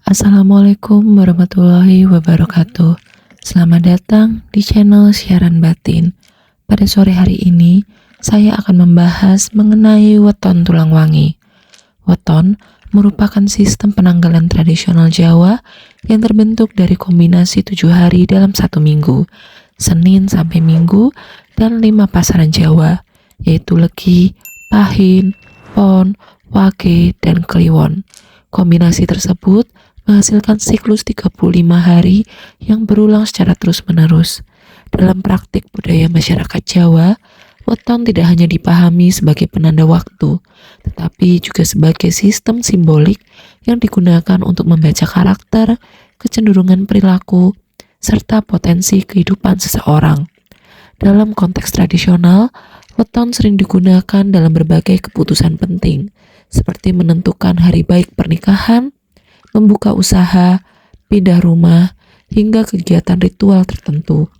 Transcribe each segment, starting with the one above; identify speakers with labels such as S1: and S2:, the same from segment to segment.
S1: Assalamualaikum warahmatullahi wabarakatuh. Selamat datang di channel Siaran Batin. Pada sore hari ini, saya akan membahas mengenai weton tulang wangi. Weton merupakan sistem penanggalan tradisional Jawa yang terbentuk dari kombinasi 7 hari dalam satu minggu, Senin sampai Minggu, dan 5 pasaran Jawa, yaitu Legi, Pahin, Pon, Wage, dan Kliwon. Kombinasi tersebut menghasilkan siklus 35 hari yang berulang secara terus-menerus. Dalam praktik budaya masyarakat Jawa, weton tidak hanya dipahami sebagai penanda waktu, tetapi juga sebagai sistem simbolik yang digunakan untuk membaca karakter, kecenderungan perilaku, serta potensi kehidupan seseorang. Dalam konteks tradisional, weton sering digunakan dalam berbagai keputusan penting, seperti menentukan hari baik pernikahan, membuka usaha, pindah rumah, hingga kegiatan ritual tertentu.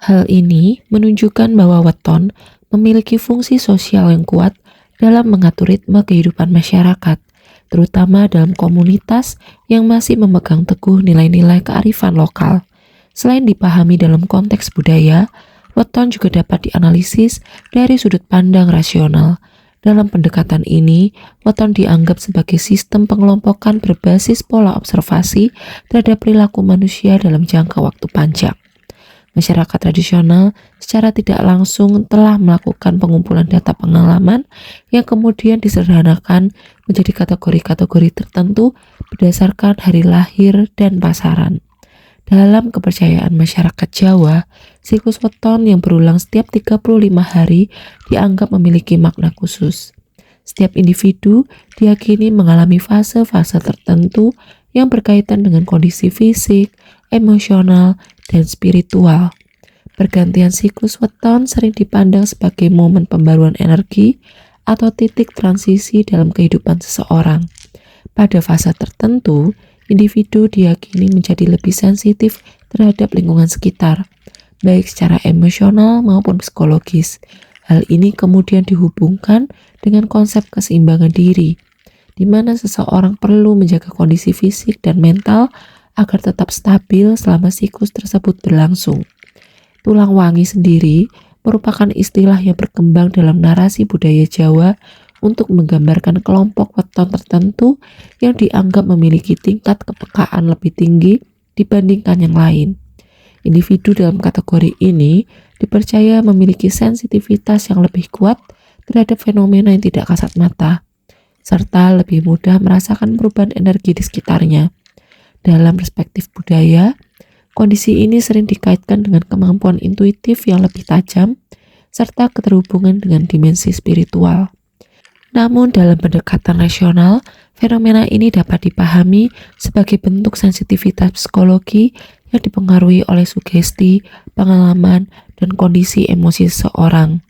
S1: Hal ini menunjukkan bahwa weton memiliki fungsi sosial yang kuat dalam mengatur ritme kehidupan masyarakat, terutama dalam komunitas yang masih memegang teguh nilai-nilai kearifan lokal. Selain dipahami dalam konteks budaya, weton juga dapat dianalisis dari sudut pandang rasional. Dalam pendekatan ini, weton dianggap sebagai sistem pengelompokan berbasis pola observasi terhadap perilaku manusia dalam jangka waktu panjang. Masyarakat tradisional secara tidak langsung telah melakukan pengumpulan data pengalaman yang kemudian disederhanakan menjadi kategori-kategori tertentu berdasarkan hari lahir dan pasaran. Dalam kepercayaan masyarakat Jawa, siklus weton yang berulang setiap 35 hari dianggap memiliki makna khusus. Setiap individu diyakini mengalami fase-fase tertentu yang berkaitan dengan kondisi fisik, emosional, dan spiritual. Pergantian siklus weton sering dipandang sebagai momen pembaruan energi atau titik transisi dalam kehidupan seseorang. Pada fase tertentu, individu diyakini menjadi lebih sensitif terhadap lingkungan sekitar, baik secara emosional maupun psikologis. Hal ini kemudian dihubungkan dengan konsep keseimbangan diri, di mana seseorang perlu menjaga kondisi fisik dan mental agar tetap stabil selama siklus tersebut berlangsung. Tulang wangi sendiri merupakan istilah yang berkembang dalam narasi budaya Jawa untuk menggambarkan kelompok weton tertentu yang dianggap memiliki tingkat kepekaan lebih tinggi dibandingkan yang lain. Individu dalam kategori ini dipercaya memiliki sensitivitas yang lebih kuat terhadap fenomena yang tidak kasat mata, serta lebih mudah merasakan perubahan energi di sekitarnya. Dalam perspektif budaya, kondisi ini sering dikaitkan dengan kemampuan intuitif yang lebih tajam, serta keterhubungan dengan dimensi spiritual. Namun dalam pendekatan rasional, fenomena ini dapat dipahami sebagai bentuk sensitivitas psikologi yang dipengaruhi oleh sugesti, pengalaman, dan kondisi emosi seseorang.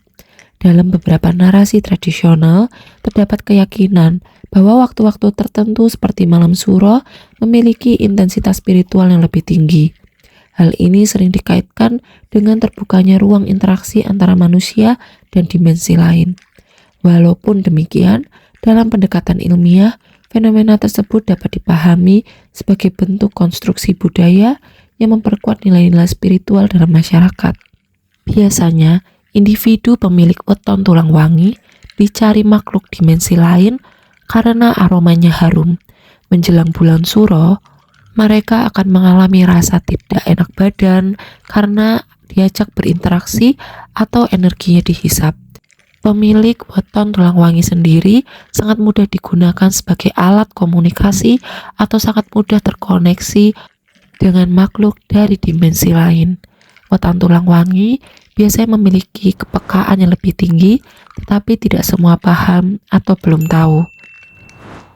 S1: Dalam beberapa narasi tradisional, terdapat keyakinan bahwa waktu-waktu tertentu seperti malam suro memiliki intensitas spiritual yang lebih tinggi. Hal ini sering dikaitkan dengan terbukanya ruang interaksi antara manusia dan dimensi lain. Walaupun demikian, dalam pendekatan ilmiah, fenomena tersebut dapat dipahami sebagai bentuk konstruksi budaya yang memperkuat nilai-nilai spiritual dalam masyarakat. Biasanya, individu pemilik weton tulang wangi dicari makhluk dimensi lain karena aromanya harum. Menjelang bulan suro, mereka akan mengalami rasa tidak enak badan karena diajak berinteraksi atau energinya dihisap. Pemilik weton tulang wangi sendiri sangat mudah digunakan sebagai alat komunikasi atau sangat mudah terkoneksi dengan makhluk dari dimensi lain. Weton tulang wangi biasanya memiliki kepekaan yang lebih tinggi, tetapi tidak semua paham atau belum tahu.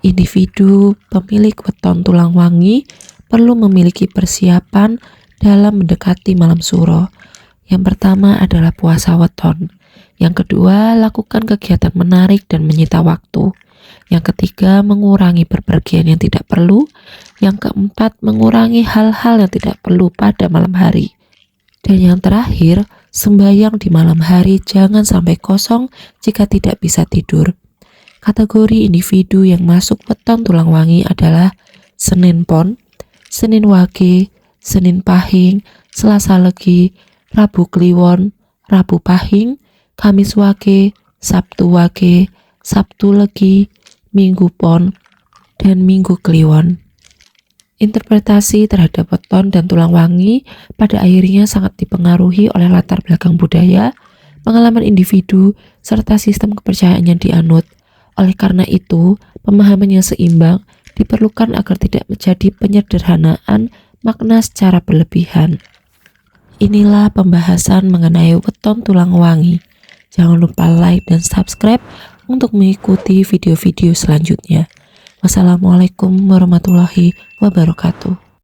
S1: Individu pemilik weton tulang wangi perlu memiliki persiapan dalam mendekati malam suro. Yang pertama adalah puasa weton. Yang kedua, lakukan kegiatan menarik dan menyita waktu. Yang ketiga, mengurangi bepergian yang tidak perlu. Yang keempat, mengurangi hal-hal yang tidak perlu pada malam hari. Dan yang terakhir, sembahyang di malam hari jangan sampai kosong jika tidak bisa tidur. Kategori individu yang masuk weton tulang wangi adalah Senin Pon, Senin Wage, Senin Pahing, Selasa Legi, Rabu Kliwon, Rabu Pahing, Kamis Wage, Sabtu Wage, Sabtu Legi, Minggu Pon, dan Minggu Kliwon. Interpretasi terhadap weton dan tulang wangi pada akhirnya sangat dipengaruhi oleh latar belakang budaya, pengalaman individu, serta sistem kepercayaan yang dianut. Oleh karena itu, pemahaman yang seimbang diperlukan agar tidak menjadi penyederhanaan makna secara berlebihan. Inilah pembahasan mengenai weton tulang wangi. Jangan lupa like dan subscribe untuk mengikuti video-video selanjutnya. Wassalamualaikum warahmatullahi wabarakatuh.